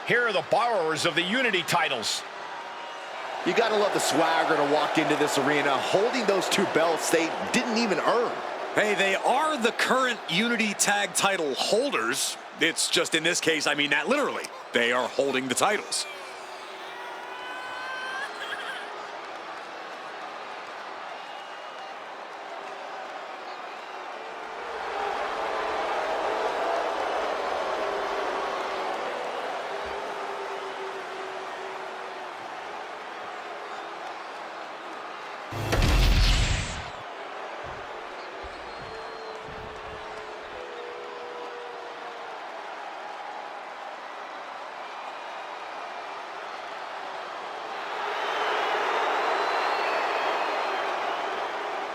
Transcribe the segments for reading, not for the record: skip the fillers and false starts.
here are the borrowers of the Unity titles. You gotta love the swagger to walk into this arena holding those two belts they didn't even earn. Hey, they are the current Unity Tag Title holders. It's just in this case, I mean that literally. They are holding the titles.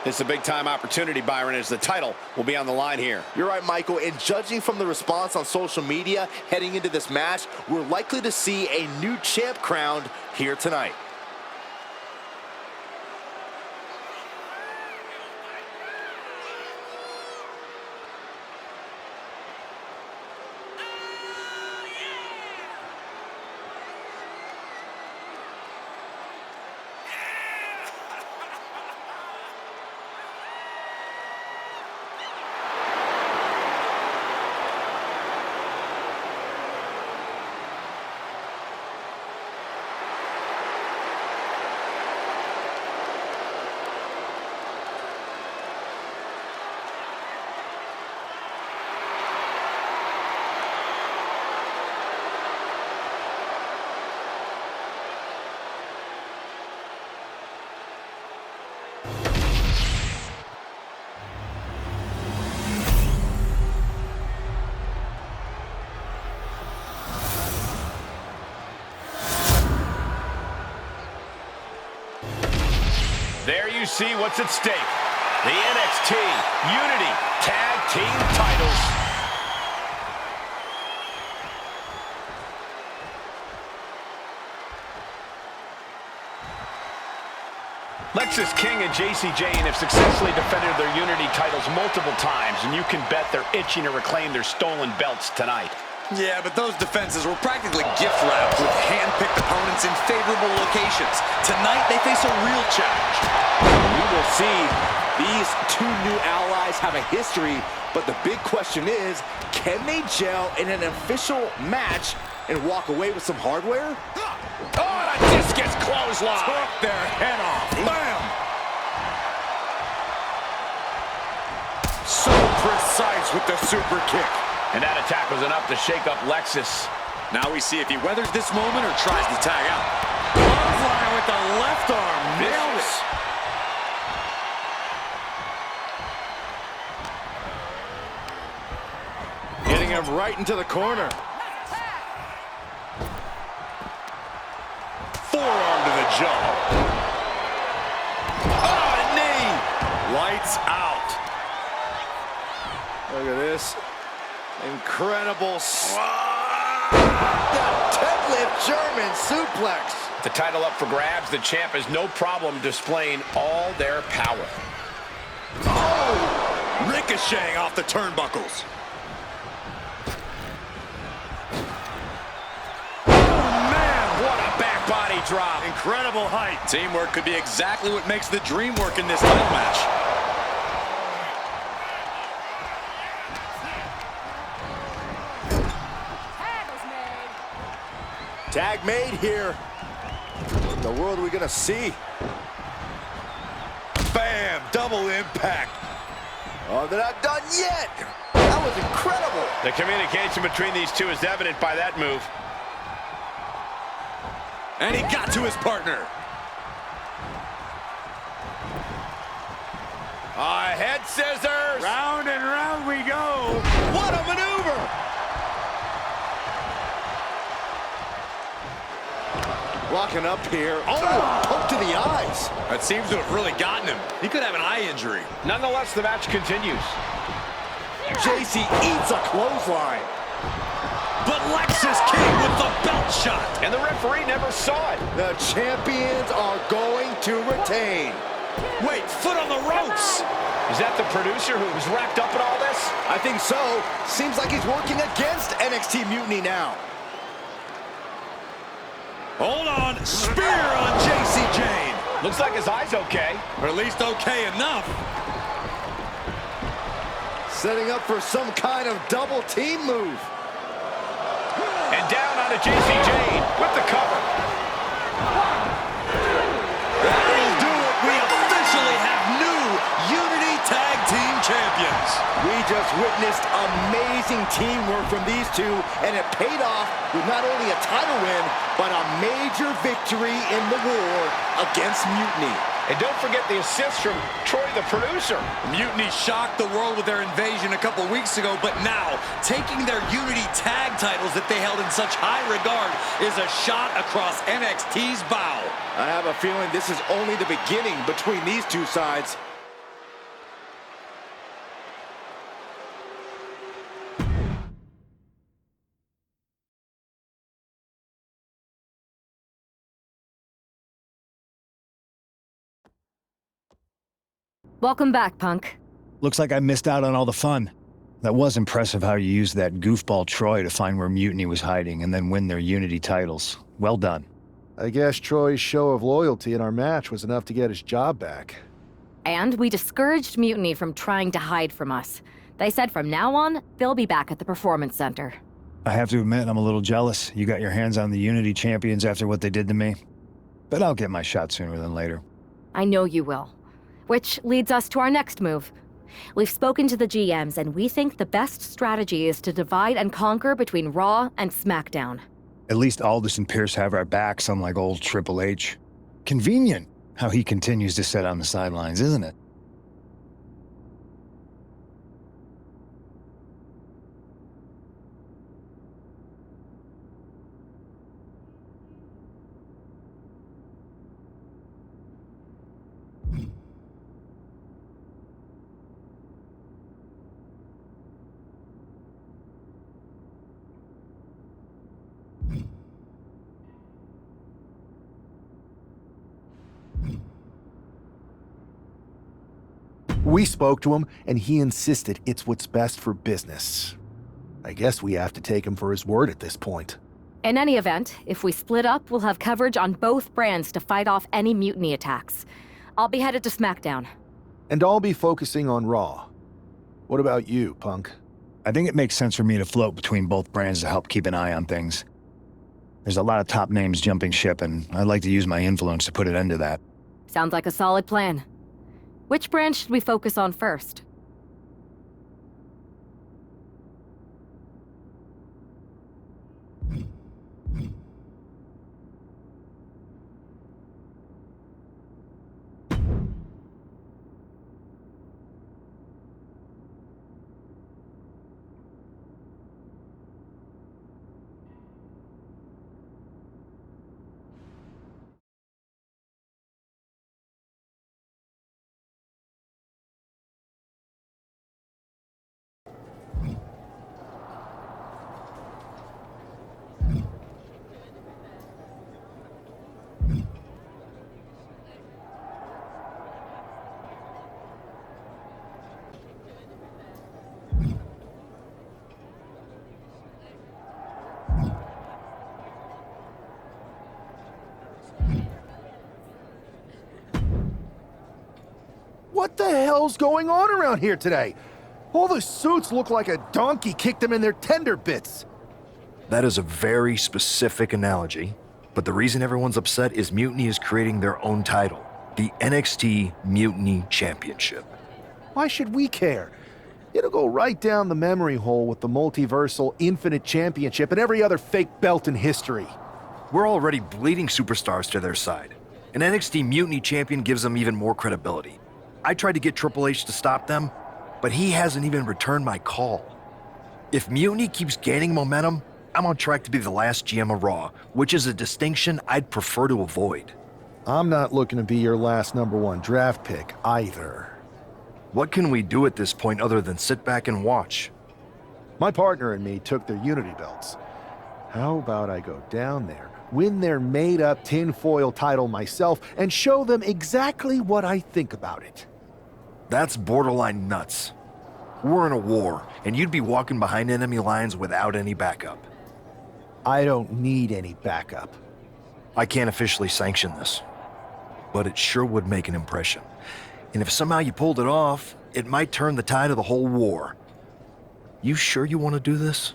This is a big-time opportunity, Byron, as the title will be on the line here. You're right, Michael, and judging from the response on social media heading into this match, we're likely to see a new champ crowned here tonight. There you see what's at stake. The NXT Unity Tag Team titles. Lexis King and Jacy Jayne have successfully defended their Unity titles multiple times, and you can bet they're itching to reclaim their stolen belts tonight. Yeah, but those defenses were practically gift wrapped with hand-picked opponents in favorable locations. Tonight, they face a real challenge. We will see. These two new allies have a history, but the big question is, can they gel in an official match and walk away with some hardware? Oh, and a discus clothesline. Took their head off. Bam! So precise with the super kick. And that attack was enough to shake up Lexis. Now we see if he weathers this moment or tries to tag out. Clothesline with the left arm. Nailed it. Getting him right into the corner. Forearm to the jaw. Oh, a knee. Lights out. Look at this. Incredible. The deadlift German suplex. The title up for grabs. The champ has no problem displaying all their power. Oh! Ricocheting off the turnbuckles. What a back body drop. Incredible height. Teamwork could be exactly what makes the dream work in this title match. Tag made here. What in the world are we gonna see? Bam! Double impact. Oh, they're not done yet. That was incredible. The communication between these two is evident by that move. And he got to his partner. Head scissors. Round and round we go. What a maneuver. Locking up here. Oh, poke to the eyes. That seems to have really gotten him. He could have an eye injury. Nonetheless, the match continues. Jacy eats a clothesline. But Lexis King with the belt shot. And the referee never saw it. The champions are going to retain. Wait, foot on the ropes. Is that the producer who was wrapped up in all this? I think so. Seems like he's working against NXT Mutiny now. Hold on. Spear on JC Jane. Looks like his eye's okay. Or at least okay enough. Setting up for some kind of double team move. And down onto JC Jane with the cover. That'll do it. We officially have new Unity Tag Team Champions. We just witnessed amazing teamwork from these two, and it paid off with not only a title win, but a major victory in the war against Mutiny. And don't forget the assist from Troy, the producer. Mutiny shocked the world with their invasion a couple weeks ago, but now taking their Unity Tag titles that they held in such high regard is a shot across NXT's bow. I have a feeling this is only the beginning between these two sides. Welcome back, Punk. Looks like I missed out on all the fun. That was impressive how you used that goofball Troy to find where Mutiny was hiding and then win their Unity titles. Well done. I guess Troy's show of loyalty in our match was enough to get his job back. And we discouraged Mutiny from trying to hide from us. They said from now on, they'll be back at the Performance Center. I have to admit, I'm a little jealous. You got your hands on the Unity champions after what they did to me. But I'll get my shot sooner than later. I know you will. Which leads us to our next move. We've spoken to the GMs, and we think the best strategy is to divide and conquer between Raw and SmackDown. At least Aldous and Pierce have our backs, unlike old Triple H. Convenient how he continues to sit on the sidelines, isn't it? We spoke to him, and he insisted it's what's best for business. I guess we have to take him for his word at this point. In any event, if we split up, we'll have coverage on both brands to fight off any Mutiny attacks. I'll be headed to SmackDown. And I'll be focusing on Raw. What about you, Punk? I think it makes sense for me to float between both brands to help keep an eye on things. There's a lot of top names jumping ship, and I'd like to use my influence to put an end to that. Sounds like a solid plan. Which brand should we focus on first? What the hell's going on around here today? All the suits look like a donkey kicked them in their tender bits. That is a very specific analogy, but the reason everyone's upset is Mutiny is creating their own title, the NXT Mutiny Championship. Why should we care? It'll go right down the memory hole with the multiversal Infinite Championship and every other fake belt in history. We're already bleeding superstars to their side. An NXT Mutiny champion gives them even more credibility. I tried to get Triple H to stop them, but he hasn't even returned my call. If Mutiny keeps gaining momentum, I'm on track to be the last GM of Raw, which is a distinction I'd prefer to avoid. I'm not looking to be your last #1 draft pick either. What can we do at this point other than sit back and watch? My partner and me took their Unity belts. How about I go down there, win their made-up tinfoil title myself, and show them exactly what I think about it? That's borderline nuts. We're in a war, and you'd be walking behind enemy lines without any backup. I don't need any backup. I can't officially sanction this, but it sure would make an impression. And if somehow you pulled it off, it might turn the tide of the whole war. You sure you want to do this?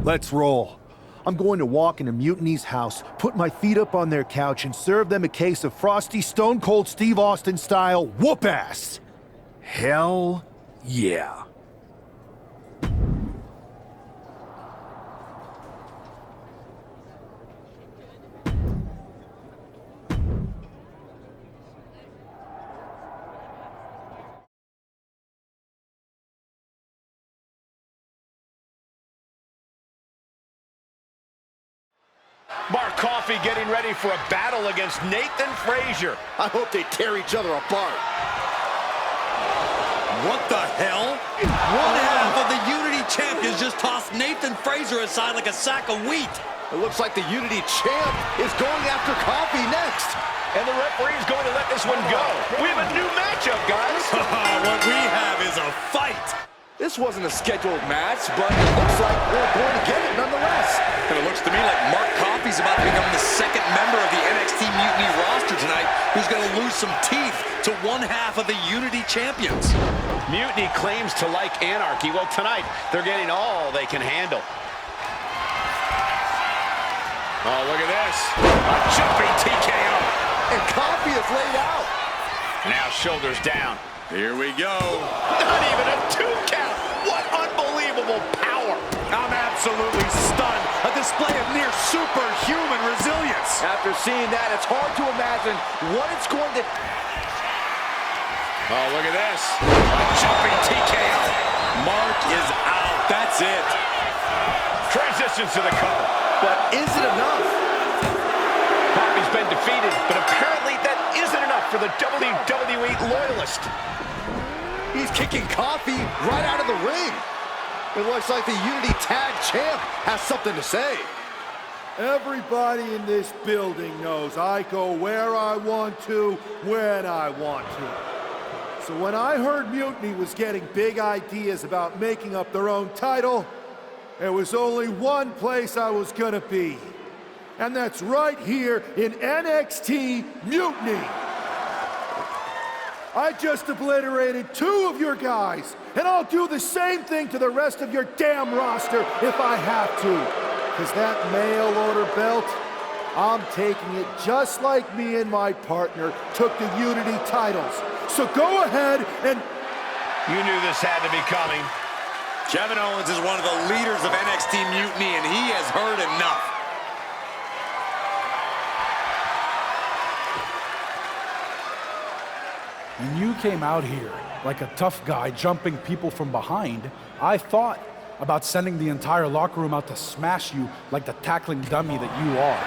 Let's roll. I'm going to walk into Mutiny's house, put my feet up on their couch, and serve them a case of frosty Stone Cold Steve Austin style whoop-ass. Hell yeah. Mark Coffey getting ready for a battle against Nathan Frazier. I hope they tear each other apart. What the hell? One half of the Unity champions just tossed Nathan Frazier aside like a sack of wheat. It looks like the Unity champ is going after Coffey next. And the referee is going to let this one go. We have a new matchup, guys. What we have is a fight. This wasn't a scheduled match, but it looks like we're going to get it nonetheless. And it looks to me like Mark Coffey's about to become the second member of the NXT Mutiny roster tonight who's going to lose some teeth to one half of the Unity champions. Mutiny claims to like anarchy. Well, tonight, they're getting all they can handle. Oh, look at this. A jumping TKO. And Coffey is laid out. Now shoulders down. Here we go. Not even a 2 count. What unbelievable power. I'm absolutely stunned. A display of near superhuman resilience. After seeing that, it's hard to imagine what it's going to... Oh, look at this. A jumping TKO. Mark is out. That's it. Transitions to the cover. But is it enough? Coffey's been defeated, but apparently that isn't enough for the WWE loyalist. He's kicking Coffey right out of the ring. It looks like the Unity Tag Champ has something to say. Everybody in this building knows I go where I want to, when I want to. So when I heard Mutiny was getting big ideas about making up their own title, there was only one place I was gonna be. And that's right here in NXT Mutiny. I just obliterated 2 of your guys, and I'll do the same thing to the rest of your damn roster if I have to. Because that mail order belt, I'm taking it just like me and my partner took the Unity titles. So go ahead and... You knew this had to be coming. Kevin Owens is one of the leaders of NXT Mutiny, and he has heard enough. When you came out here like a tough guy jumping people from behind, I thought about sending the entire locker room out to smash you like the tackling dummy that you are.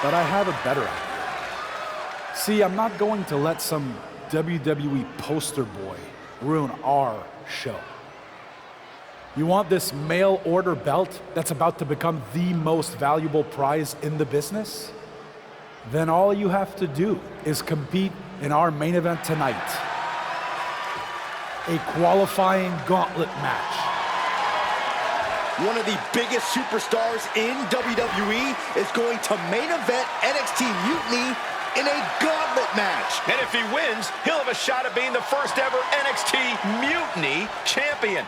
But I have a better idea. See, I'm not going to let some WWE poster boy ruin our show. You want this mail order belt that's about to become the most valuable prize in the business? Then all you have to do is compete in our main event tonight. A qualifying gauntlet match. One of the biggest superstars in WWE is going to main event NXT Mutiny in a gauntlet match. And if he wins, he'll have a shot at being the first ever NXT Mutiny champion.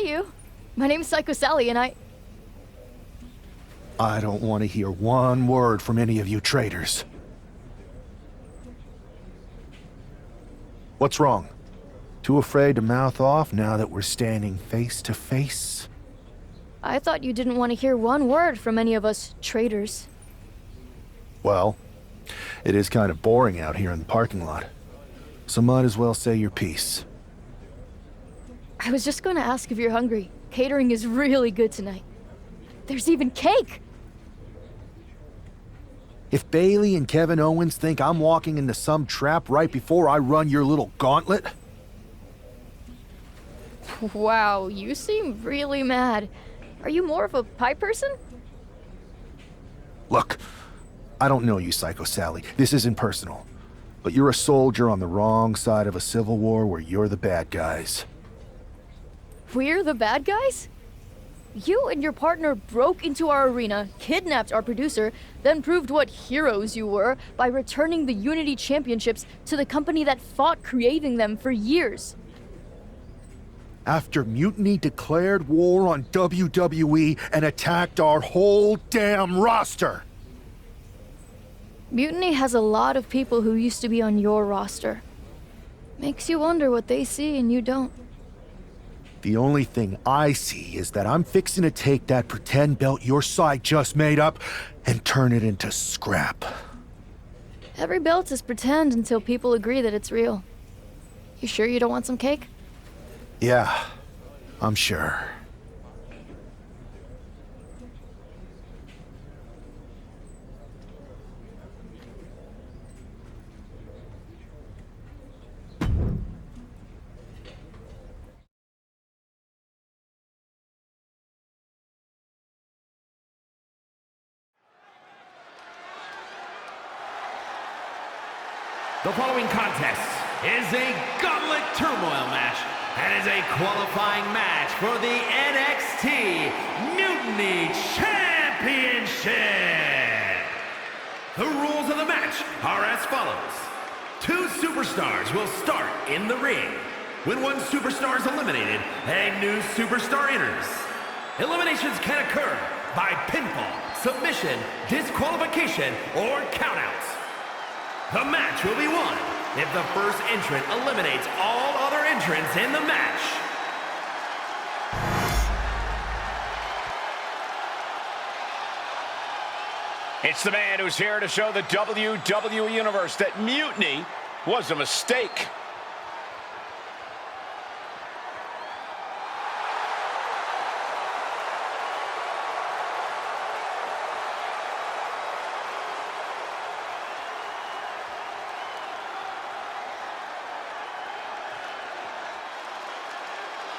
Hey, you. My name's Psycho Sally, and I don't want to hear one word from any of you traitors. What's wrong? Too afraid to mouth off now that we're standing face to face? I thought you didn't want to hear one word from any of us traitors. Well, it is kind of boring out here in the parking lot. So might as well say your piece. I was just going to ask if you're hungry. Catering is really good tonight. There's even cake! If Bailey and Kevin Owens think I'm walking into some trap right before I run your little gauntlet... Wow, you seem really mad. Are you more of a pie person? Look, I don't know you, Psycho Sally. This isn't personal. But you're a soldier on the wrong side of a civil war where you're the bad guys. We're the bad guys? You and your partner broke into our arena, kidnapped our producer, then proved what heroes you were by returning the Unity Championships to the company that fought creating them for years. After Mutiny declared war on WWE and attacked our whole damn roster. Mutiny has a lot of people who used to be on your roster. Makes you wonder what they see and you don't. The only thing I see is that I'm fixing to take that pretend belt your side just made up and turn it into scrap. Every belt is pretend until people agree that it's real. You sure you don't want some cake? Yeah, I'm sure. The following contest is a gauntlet turmoil match and is a qualifying match for the NXT Mutiny Championship. The rules of the match are as follows. 2 superstars will start in the ring. When one superstar is eliminated, a new superstar enters. Eliminations can occur by pinfall, submission, disqualification, or countouts. The match will be won if the first entrant eliminates all other entrants in the match. It's the man who's here to show the WWE Universe that Mutiny was a mistake.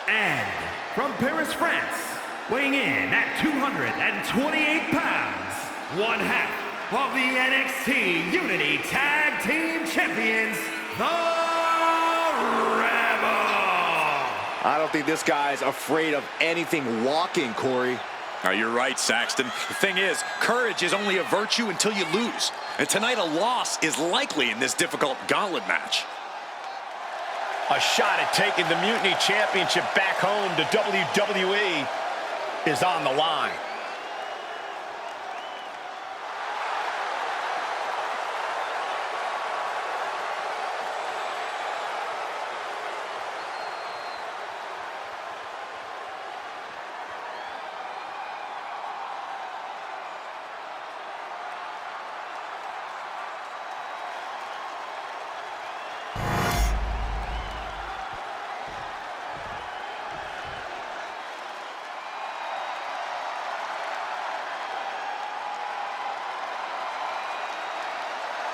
And from Paris, France, weighing in at 228 pounds, one half of the NXT Unity Tag Team Champions, the Rebel. I don't think this guy's afraid of anything walking, Corey. You're right, Saxton. The thing is, courage is only a virtue until you lose. And tonight a loss is likely in this difficult gauntlet match. A shot at taking the Mutiny Championship back home to WWE is on the line.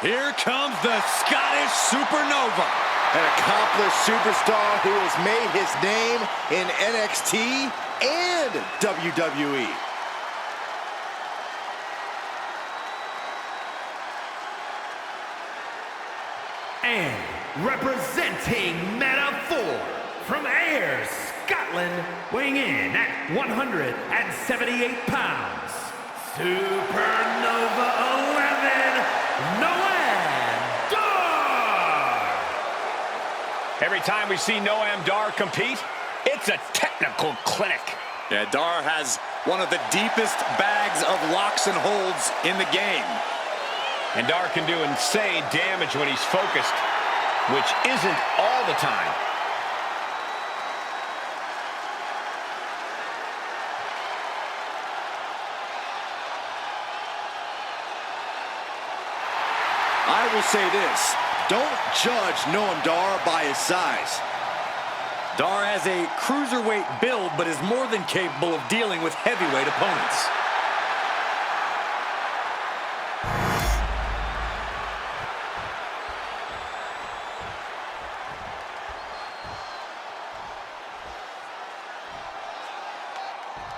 Here comes the Scottish Supernova. An accomplished superstar who has made his name in NXT and WWE. And representing Meta-4 from Ayr, Scotland, weighing in at 178 pounds, Supernova 11, Noam Dar! Every time we see Noam Dar compete, it's a technical technical clinic. Yeah, Dar has one of the deepest bags of locks and holds in the game. And Dar can do insane damage when he's focused, which isn't all the time. I will say this, don't judge Noam Dar by his size. Dar has a cruiserweight build, but is more than capable of dealing with heavyweight opponents.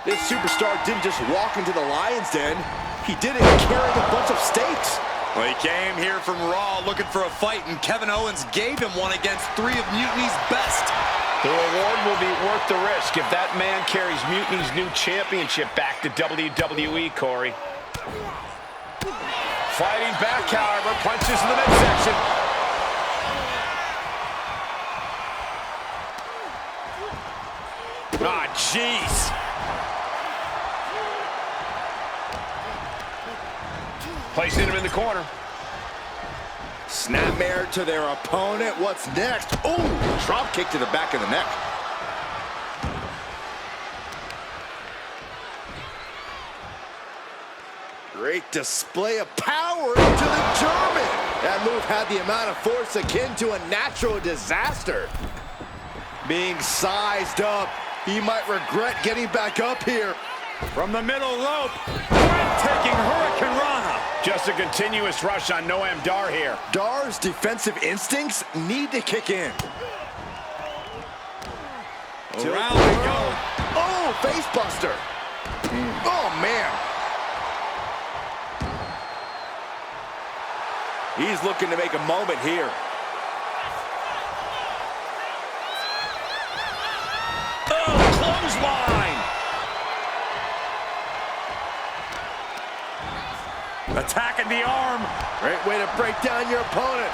This superstar didn't just walk into the Lion's Den, he did it carrying a bunch of stakes. Well, he came here from Raw looking for a fight, and Kevin Owens gave him one against 3 of Mutiny's best. The reward will be worth the risk if that man carries Mutiny's new championship back to WWE, Corey. Fighting back, however, punches in the midsection. Ah, jeez. Placing him in the corner. Snapmare to their opponent. What's next? Ooh, drop kick to the back of the neck. Great display of power into the German. That move had the amount of force akin to a natural disaster. Being sized up, he might regret getting back up here. From the middle rope, breathtaking Hurricane Rana. Just a continuous rush on Noam Dar here. Dar's defensive instincts need to kick in. Around we go. Oh, face buster. Oh, man. He's looking to make a moment here. Oh, clothesline. Attacking the arm. Great way to break down your opponent.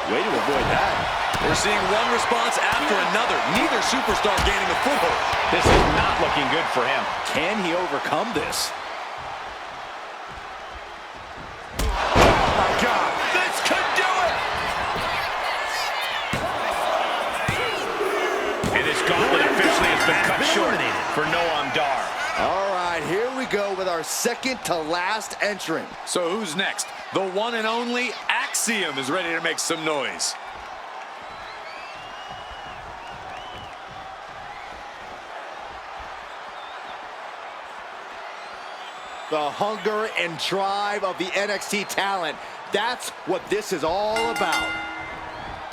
Way to avoid that. We're seeing one response after another. Neither superstar gaining a foothold. This is not looking good for him. Can he overcome this? Oh, my God. This could do it. And this gauntlet officially has been cut short for Noam Dar. All right, here we go with our second to last entrant. So who's next? The one and only Axiom is ready to make some noise. The hunger and drive of the NXT talent. That's what this is all about.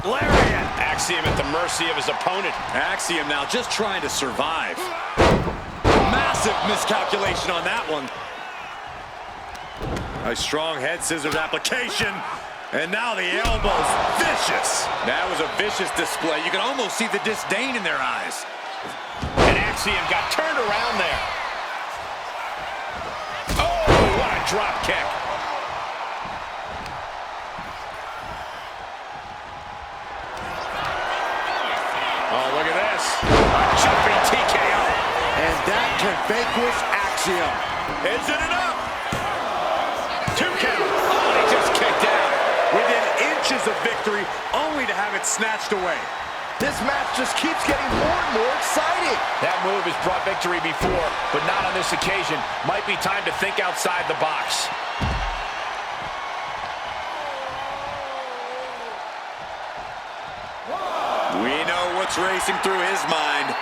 Lariat. Axiom at the mercy of his opponent. Axiom now just trying to survive. Massive miscalculation on that one. A strong head scissors application. And now the elbows. Vicious. That was a vicious display. You can almost see the disdain in their eyes. And Axiom got turned around there. Oh, what a drop kick. Oh, look at this. A jumping TKO. And that can vanquish Axiom. Is it enough? 2 count. Oh, he just kicked out. Within inches of victory, only to have it snatched away. This match just keeps getting more and more exciting. That move has brought victory before, but not on this occasion. Might be time to think outside the box. We know what's racing through his mind.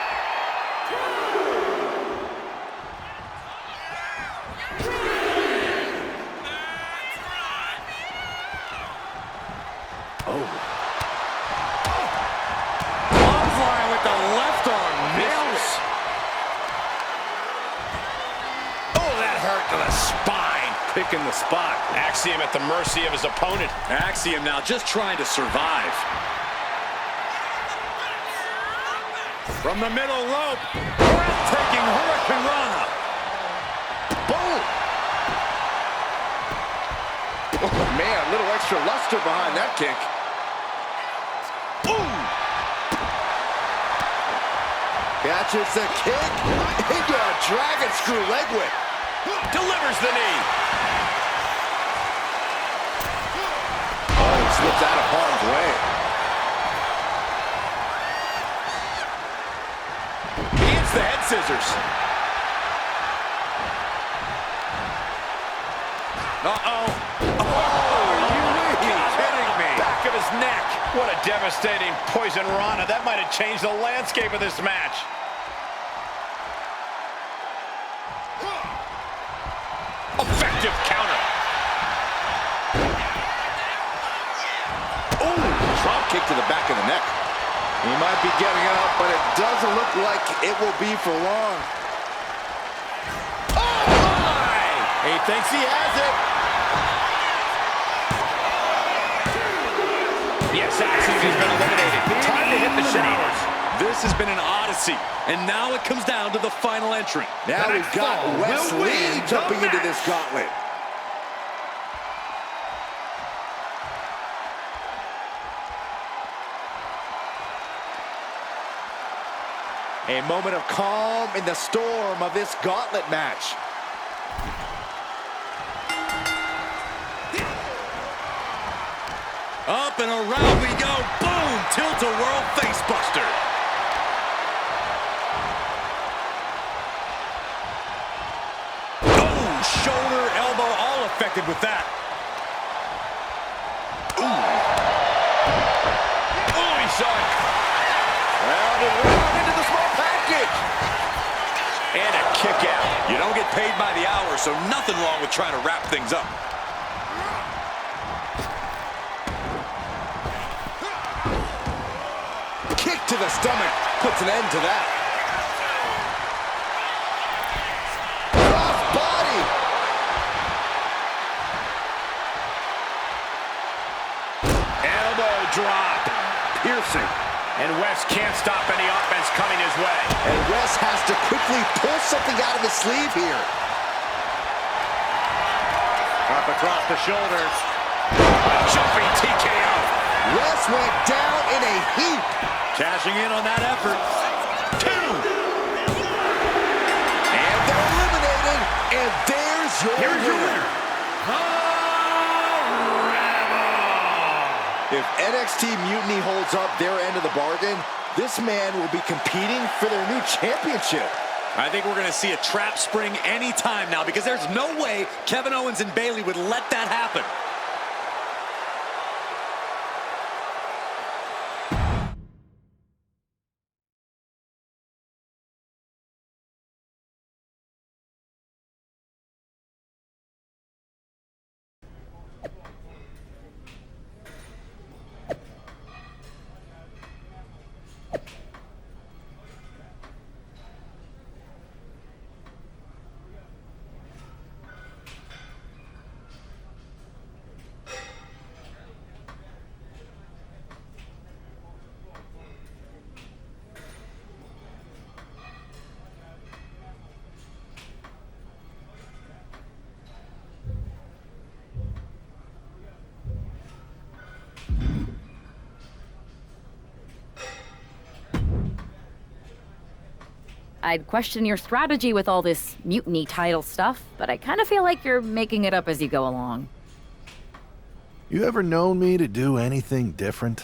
Picking the spot. Axiom at the mercy of his opponent. Axiom now just trying to survive. From the middle rope, breathtaking Hurricane Rana. Boom! Oh, man, a little extra luster behind that kick. Boom! launches the kick into a dragon screw leg whip. Delivers the knee. Oh, he slips out of harm's way. He hits the head scissors. Uh-oh. Oh, are you kidding me? Back of his neck. What a devastating poison rana. That might have changed the landscape of this match. Effective counter. Ooh, drop kick to the back of the neck. He might be getting up, but it doesn't look like it will be for long. Oh, my! He thinks he has it. The assassin has been eliminated. Time to hit the showers. This has been an odyssey, and now it comes down to the final entrant. Now we've got Wes Lee jumping into this gauntlet. A moment of calm in the storm of this gauntlet match. Up and around we go. Boom! Tilt-a-whirl facebuster. Oh, shoulder, elbow, all affected with that. Oh, he saw it. Round and round into the small package. And a kick out. You don't get paid by the hour, so nothing wrong with trying to wrap things up. Kick to the stomach puts an end to that. Cross body. Elbow drop. Piercing. And Wes can't stop any offense coming his way. And Wes has to quickly pull something out of his sleeve here. Up across the shoulders. A jumping TKO. Wes went down in a heap. Cashing in on that effort. 2. And they're eliminated. And there's your winner. If NXT Mutiny holds up their end of the bargain, this man will be competing for their new championship. I think we're going to see a trap spring anytime now, because there's no way Kevin Owens and Bayley would let that happen. I'd question your strategy with all this mutiny title stuff, but I kind of feel like you're making it up as you go along. You ever known me to do anything different?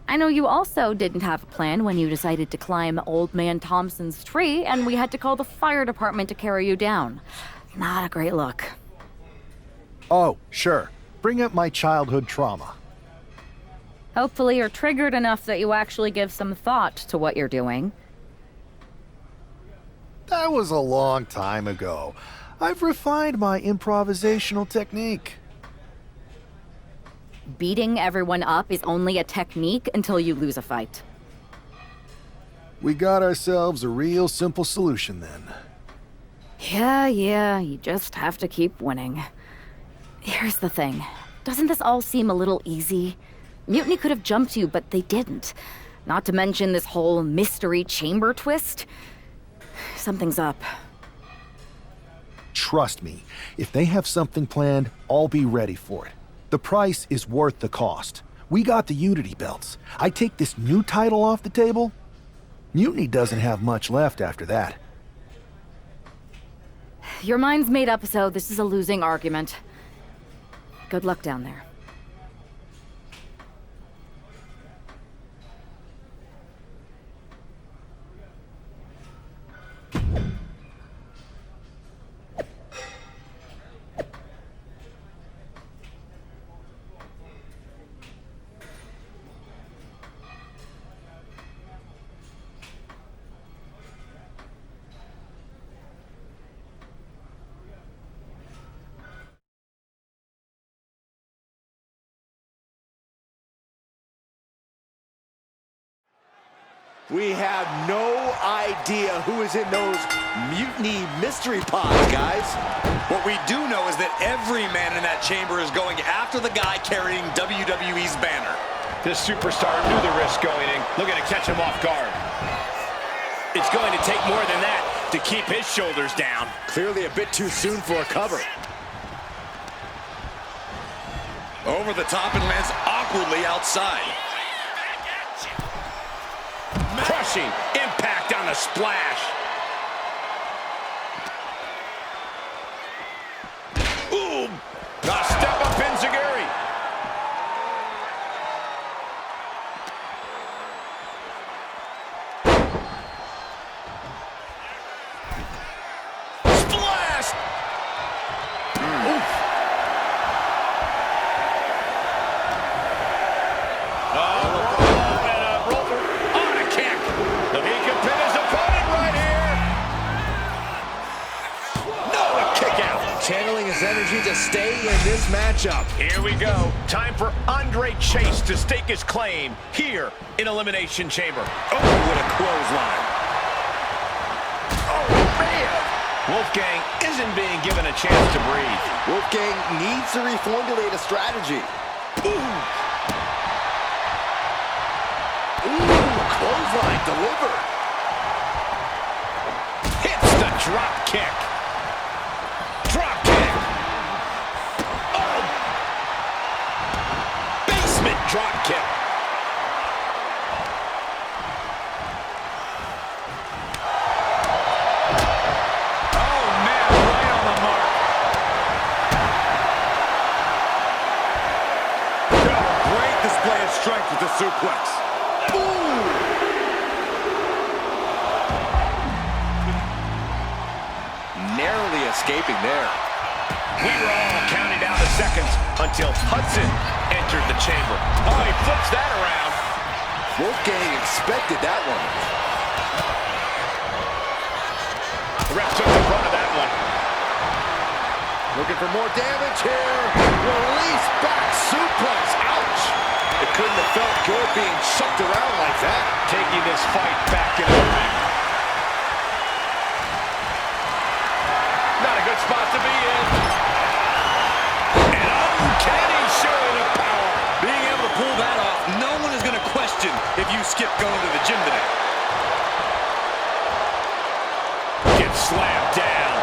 I know you also didn't have a plan when you decided to climb Old Man Thompson's tree, and we had to call the fire department to carry you down. Not a great look. Oh, sure. Bring up my childhood trauma. Hopefully you're triggered enough that you actually give some thought to what you're doing. That was a long time ago. I've refined my improvisational technique. Beating everyone up is only a technique until you lose a fight. We got ourselves a real simple solution then. Yeah, you just have to keep winning. Here's the thing. Doesn't this all seem a little easy? Mutiny could have jumped you, but they didn't. Not to mention this whole mystery chamber twist. Something's up. Trust me, if they have something planned, I'll be ready for it. The price is worth the cost. We got the Unity belts. I take this new title off the table, Mutiny doesn't have much left after that. Your mind's made up, so this is a losing argument. Good luck down there. We have no idea who is in those Mutiny mystery pods, guys. What we do know is that every man in that chamber is going after the guy carrying WWE's banner. This superstar knew the risk going in, looking to catch him off guard. It's going to take more than that to keep his shoulders down. Clearly a bit too soon for a cover. Over the top and lands awkwardly outside. Crushing impact on the splash. Ooh, a step up enziguri. Splash! Oof. Channeling his energy to stay in this matchup. Here we go. Time for Andre Chase to stake his claim here in Elimination Chamber. Oh, what a clothesline. Oh, man. Wolfgang isn't being given a chance to breathe. Wolfgang needs to reformulate a strategy. Ooh. Ooh, clothesline delivered. Hits the drop kick. Drop kick. Oh. Basement drop kick. Oh, man, right on the mark. Great display of strength with the suplex. Narrowly escaping there. We were all counting down the seconds until Hudson entered the chamber. Oh, he flips that around. Wolfgang expected that one. The ref took the brunt of that one. Looking for more damage here. Release back suplex. Ouch. It couldn't have felt good being chucked around like that. Taking this fight back into the ring. Not a good spot to be in. An uncanny showing of power. Being able to pull that off, no one is going to question if you skip going to the gym today. Gets slammed down.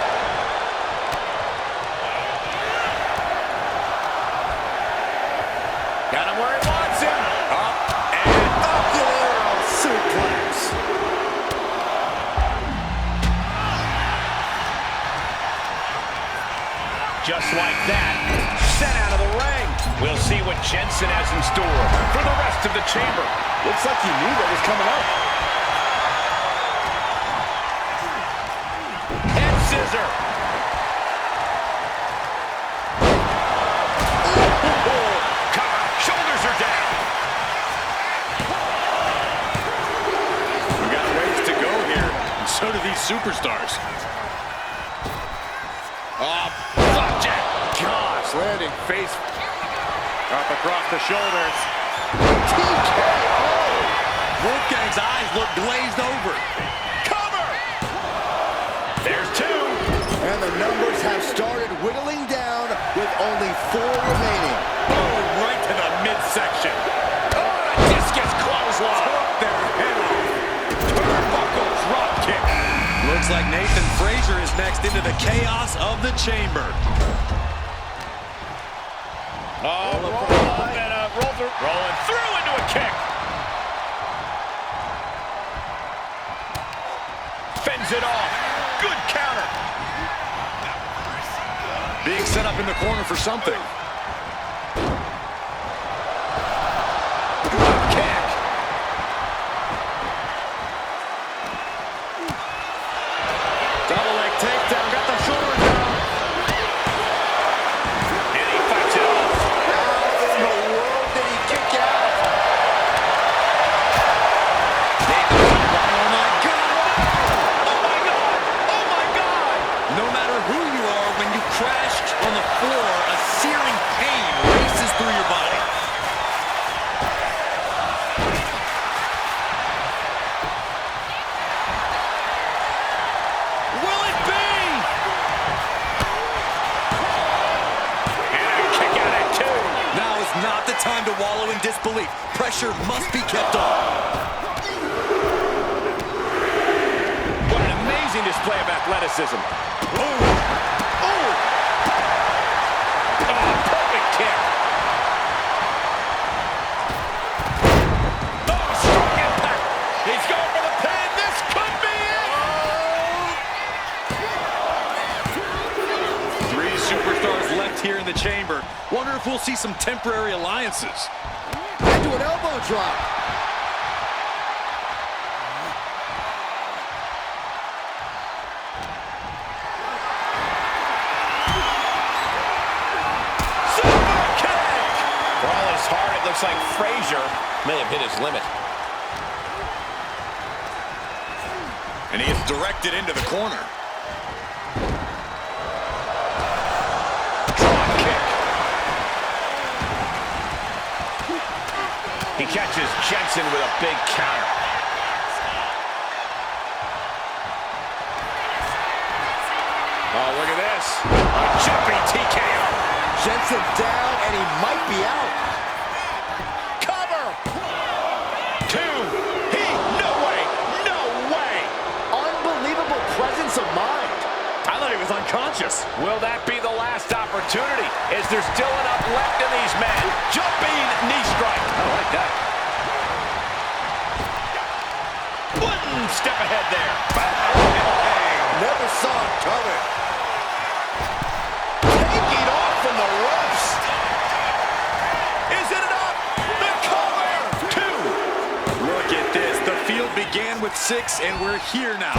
Got him where he wants him. Up and up. Suplex. Just like that, sent out of the ring. We'll see what Jensen has in store for the rest of the chamber. Looks like he knew what was coming up. Head scissor. Cover. Shoulders are down. We got ways to go here, and so do these superstars. Oh, flapjack. Gosh, landing face Up across the shoulders. TKO. Wolfgang's eyes look glazed over. Cover. There's two. And the numbers have started whittling down with only 4 remaining. Oh, right to the midsection. Oh, a discus clothesline. Took their head off. Turnbuckle drop kick. Looks like Nathan Frazier is next into the chaos of the chamber. Oh, rolling through into a kick. shrugs it off. Good counter. Being set up in the corner for something. Good kick. Double leg takedown, got the shoulder down. And he fights it off. How in the world did he kick out? Oh my God! Oh my God! Oh my God! No matter who you are, when you crashed on the floor, a searing pain races through your body. Will it be? And a kick out at two. Now is not the time to wallow in disbelief. Pressure must be kept on. What an amazing display of athleticism. Oh! Oh! Oh, perfect kick. Oh, strong impact. He's going for the pin. This could be it. Three superstars left here in the chamber. Wonder if we'll see some temporary alliances. Into an elbow drop. Super kick. For all his heart, it looks like Frazier may have hit his limit. And he is directed into the corner. Drop kick. He catches Jensen with a big counter. Oh, look at this. A jumping TKO. Jensen down, and he might be out. Cover. Two. No way. No way. Unbelievable presence of mind. I thought he was unconscious. Will that be the last opportunity? Is there still enough left in these men? Jumping knee strike. I like that. One step ahead there. Bang. Never saw it coming. Taking off from the ropes. Is it enough? The cover. Two. Look at this. The field began with 6, and we're here now.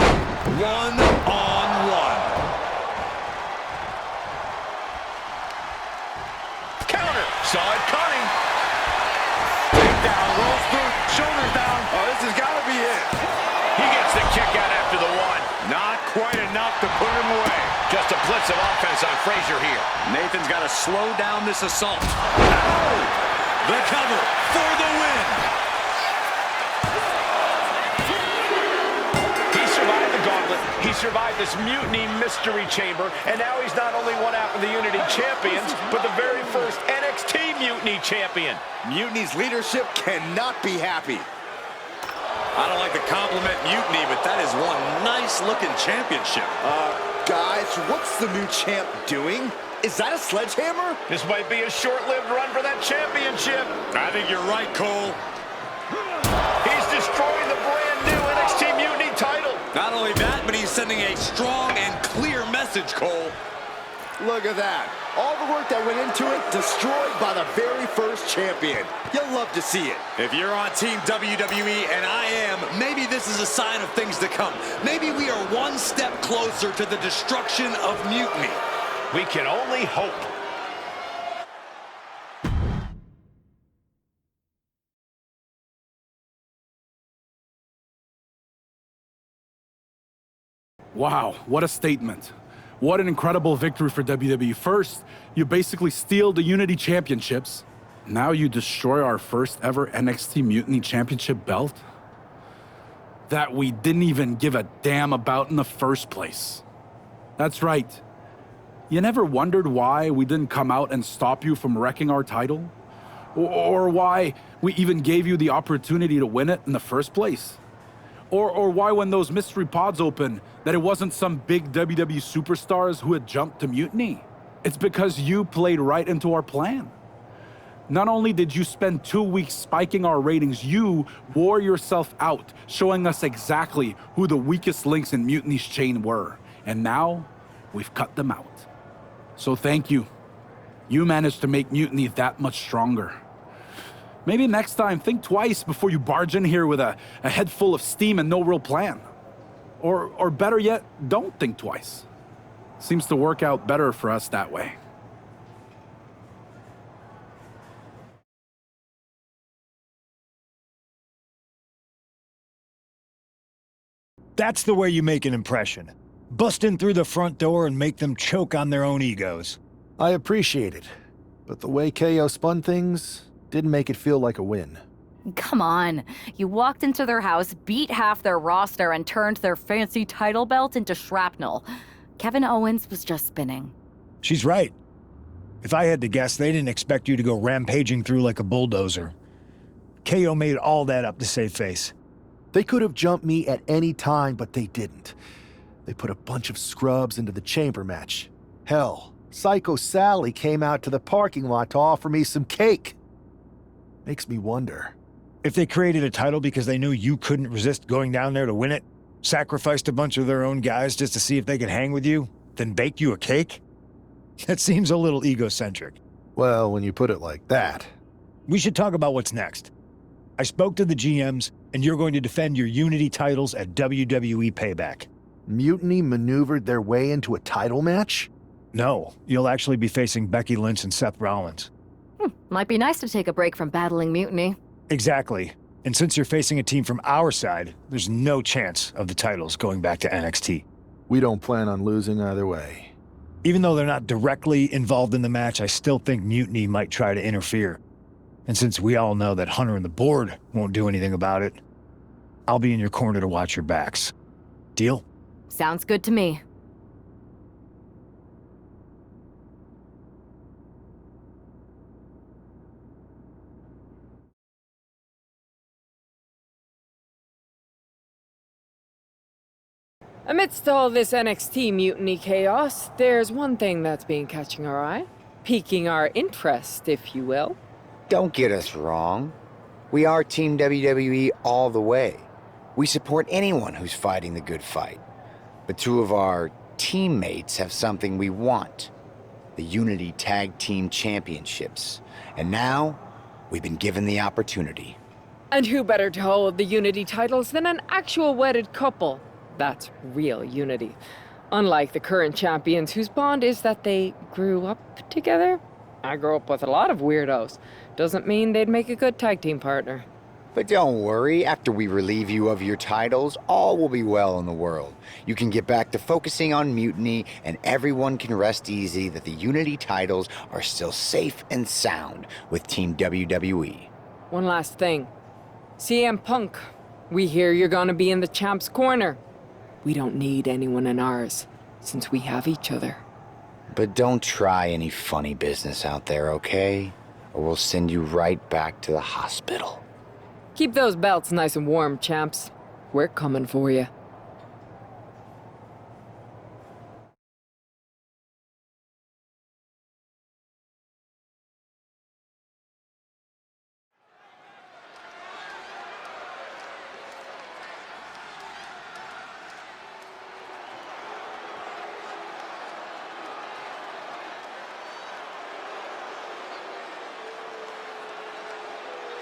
1-on-1. Counter. Saw it coming. Takedown. Rolls through. Shoulders down. Oh, this has got to be it. He gets the kick out after the one. Not quite enough to put him away. Just a blitz of offense on Frazier here. Nathan's got to slow down this assault. Ow! The cover for the win. He survived the gauntlet. He survived this mutiny mystery chamber. And now he's not only one half of the Unity champions, but the very first NXT Mutiny champion. Mutiny's leadership cannot be happy. I don't like the compliment Mutiny, but that is one nice-looking championship. Guys, what's the new champ doing? Is that a sledgehammer? This might be a short-lived run for that championship. I think you're right, Cole. He's destroying the brand new NXT Mutiny title. Not only that, but he's sending a strong and clear message, Cole. Look at that. All the work that went into it, destroyed by the very first champion. You'll love to see it. If you're on Team WWE, and I am, maybe this is a sign of things to come. Maybe we are one step closer to the destruction of Mutiny. We can only hope. Wow, what a statement. What an incredible victory for WWE. First, you basically steal the Unity Championships. Now you destroy our first ever NXT Mutiny Championship belt that we didn't even give a damn about in the first place. That's right. You never wondered why we didn't come out and stop you from wrecking our title? Or why we even gave you the opportunity to win it in the first place? Or why when those mystery pods opened, that it wasn't some big WWE superstars who had jumped to Mutiny? It's because you played right into our plan. Not only did you spend 2 weeks spiking our ratings, you wore yourself out, showing us exactly who the weakest links in Mutiny's chain were. And now, we've cut them out. So thank you. You managed to make Mutiny that much stronger. Maybe next time, think twice before you barge in here with a head full of steam and no real plan. Or better yet, don't think twice. Seems to work out better for us that way. That's the way you make an impression. Bust in through the front door and make them choke on their own egos. I appreciate it, but the way KO spun things didn't make it feel like a win. Come on. You walked into their house, beat half their roster, and turned their fancy title belt into shrapnel. Kevin Owens was just spinning. She's right. If I had to guess, they didn't expect you to go rampaging through like a bulldozer. KO made all that up to save face. They could have jumped me at any time, but they didn't. They put a bunch of scrubs into the chamber match. Hell, Psycho Sally came out to the parking lot to offer me some cake. Makes me wonder. If they created a title because they knew you couldn't resist going down there to win it, sacrificed a bunch of their own guys just to see if they could hang with you, then baked you a cake? That seems a little egocentric. Well, when you put it like that. We should talk about what's next. I spoke to the GMs, and you're going to defend your Unity titles at WWE Payback. Mutiny maneuvered their way into a title match? No, you'll actually be facing Becky Lynch and Seth Rollins. Might be nice to take a break from battling Mutiny. Exactly. And since you're facing a team from our side, there's no chance of the titles going back to NXT. We don't plan on losing either way. Even though they're not directly involved in the match, I still think Mutiny might try to interfere. And since we all know that Hunter and the board won't do anything about it, I'll be in your corner to watch your backs. Deal? Sounds good to me. Amidst all this NXT mutiny chaos, there's one thing that's been catching our eye. Piquing our interest, if you will. Don't get us wrong. We are Team WWE all the way. We support anyone who's fighting the good fight. But two of our teammates have something we want. The Unity Tag Team Championships. And now, we've been given the opportunity. And who better to hold the Unity titles than an actual wedded couple? That's real unity. Unlike the current champions whose bond is that they grew up together. I grew up with a lot of weirdos. Doesn't mean they'd make a good tag team partner. But don't worry, after we relieve you of your titles, all will be well in the world. You can get back to focusing on Mutiny, and everyone can rest easy that the Unity titles are still safe and sound with Team WWE. One last thing. CM Punk, we hear you're gonna be in the champ's corner. We don't need anyone in ours, since we have each other. But don't try any funny business out there, okay? Or we'll send you right back to the hospital. Keep those belts nice and warm, champs. We're coming for you.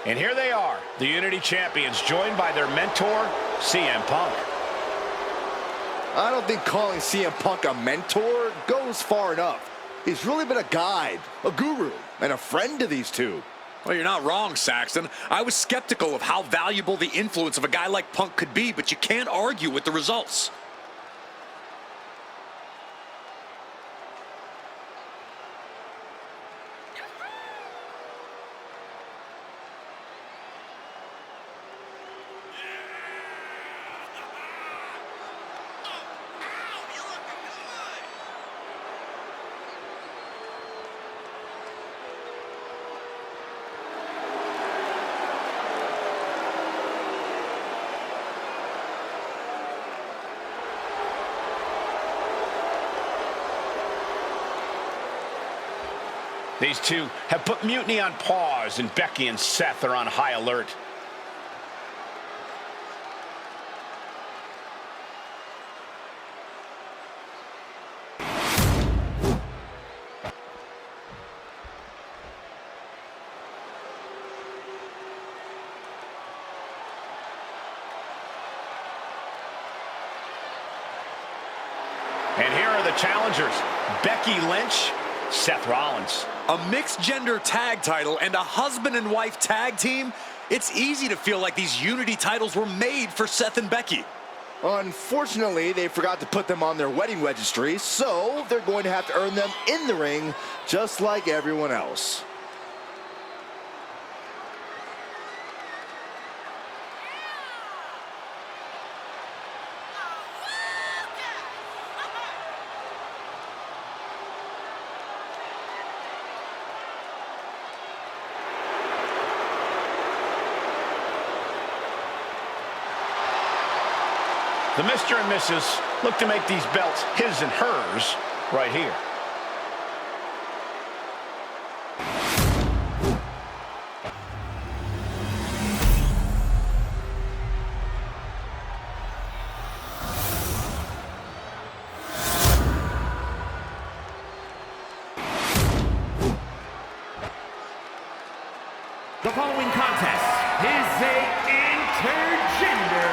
And here they are, the Unity Champions, joined by their mentor, CM Punk. I don't think calling CM Punk a mentor goes far enough. He's really been a guide, a guru, and a friend to these two. Well, you're not wrong, Saxton. I was skeptical of how valuable the influence of a guy like Punk could be, but you can't argue with the results. These two have put Mutiny on pause, and Becky and Seth are on high alert. And here are the challengers, Becky Lynch, Seth Rollins. A mixed-gender tag title and a husband and wife tag team? It's easy to feel like these Unity titles were made for Seth and Becky. Unfortunately, they forgot to put them on their wedding registry, so they're going to have to earn them in the ring, just like everyone else. The Mr. and Mrs. look to make these belts his and hers right here. The following contest is a intergender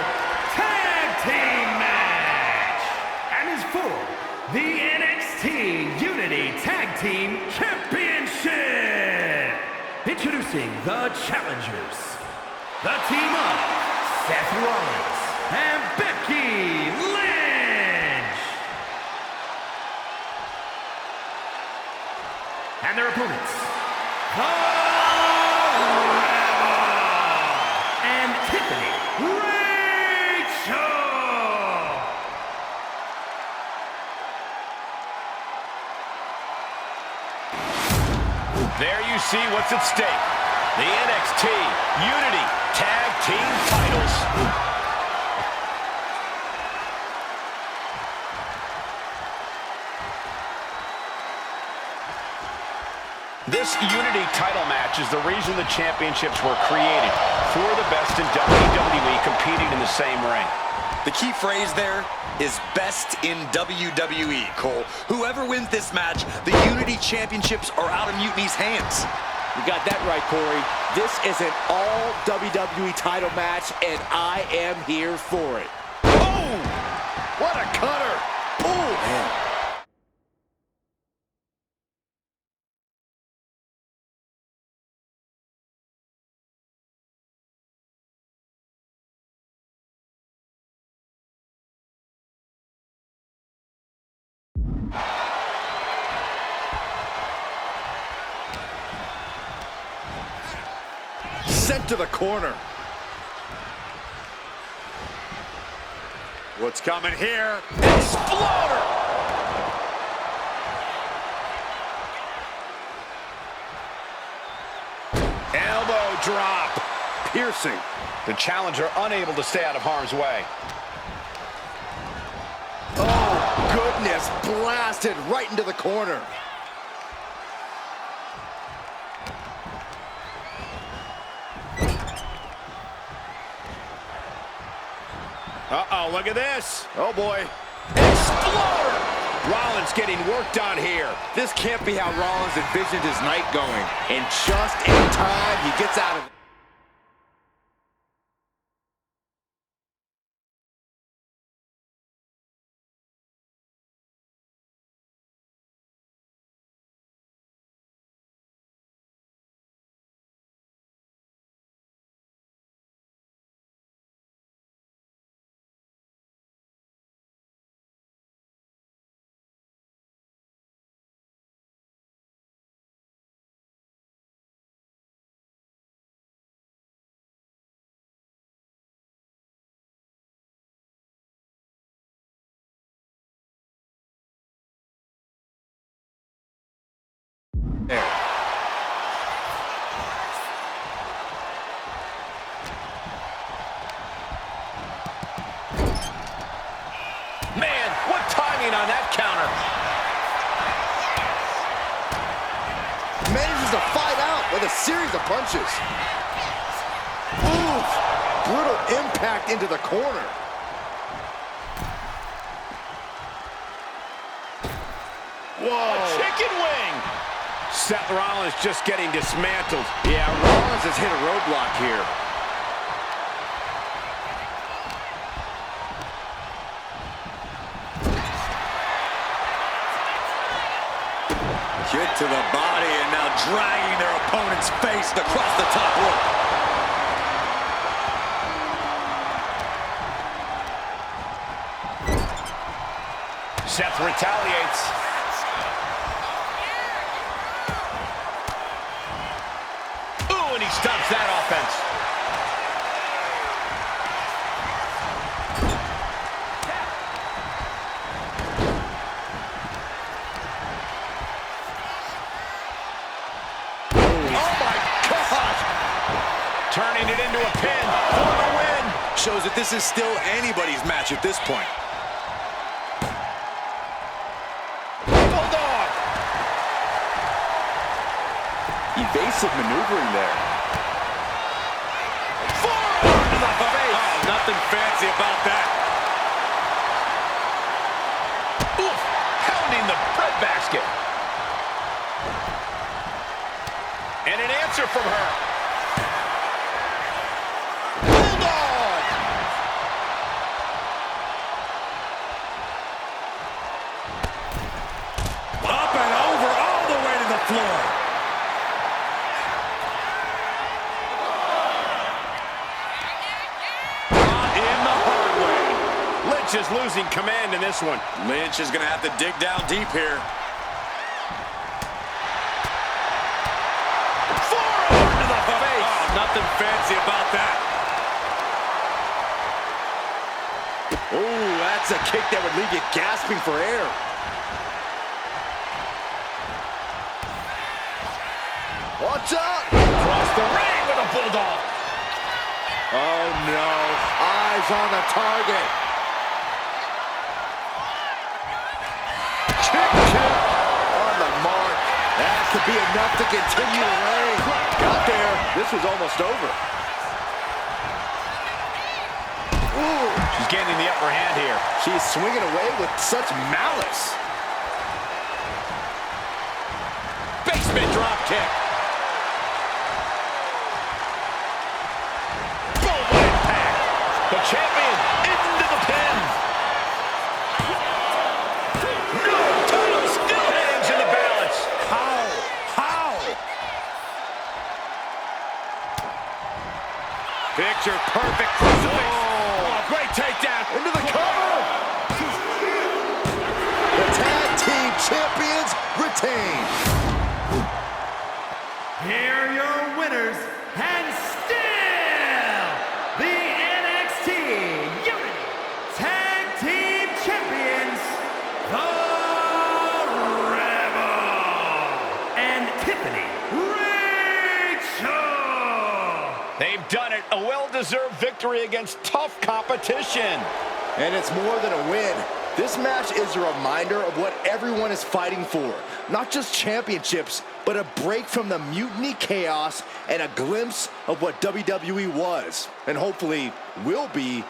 tag team match and is for the NXT Unity Tag Team Championship. Introducing the challengers, the team of Seth Rollins and Becky Lynch, and their opponents, the Rebel and Tiffany Rechel. There you see what's at stake. The NXT Unity Tag Team titles. This Unity title match is the reason the championships were created, for the best in WWE competing in the same ring. The key phrase there is best in WWE, Cole. Whoever wins this match, the Unity Championships are out of Mutiny's hands. You got that right, Corey. This is an all WWE title match, and I am here for it. Oh! What a cutter! Oh, man. Sent to the corner. What's coming here? Exploder! Elbow drop. Piercing. The challenger unable to stay out of harm's way. Oh, goodness. Blasted right into the corner. Uh-oh, look at this. Oh, boy. Exploder! Rollins getting worked on here. This can't be how Rollins envisioned his night going. And just in time, he gets out of it. There. Man, what timing on that counter. the fight out with a series of punches. Oof! Brutal impact into the corner. Whoa! A chicken wing! Seth Rollins just getting dismantled. Yeah, Rollins has hit a roadblock here. Kick to the body and now dragging their opponent's face across the top rope. Seth retaliates. Ooh, and he stops that offense. Turning it into a pin for the win. Shows that this is still anybody's match at this point. Bulldog. Evasive maneuvering there. Forearm to the face. Oh, nothing fancy about that. Oof, pounding the breadbasket. And an answer from her. Is losing command in this one. Lynch is going to have to dig down deep here. Forearm to the face. Oh, nothing fancy about that. Oh, that's a kick that would leave you gasping for air. Watch out! Across the ring with a bulldog. Oh no, eyes on the target. On the mark. That could be enough to continue the reign. Got there. This was almost over. Ooh. She's gaining the upper hand here. She's swinging away with such malice. Basement drop kick. Boom, what impact. The champion into the pin. Picture perfect crucifix. Oh, great takedown. Into the cover. The tag team champions retain. Here are your winners, and still the NXT Unity Tag Team Champions, the Rebel and Tiffany Rechel. They've done it. A well-deserved victory against tough competition. And it's more than a win. This match is a reminder of what everyone is fighting for. Not just championships, but a break from the mutiny chaos and a glimpse of what WWE was, and hopefully will be,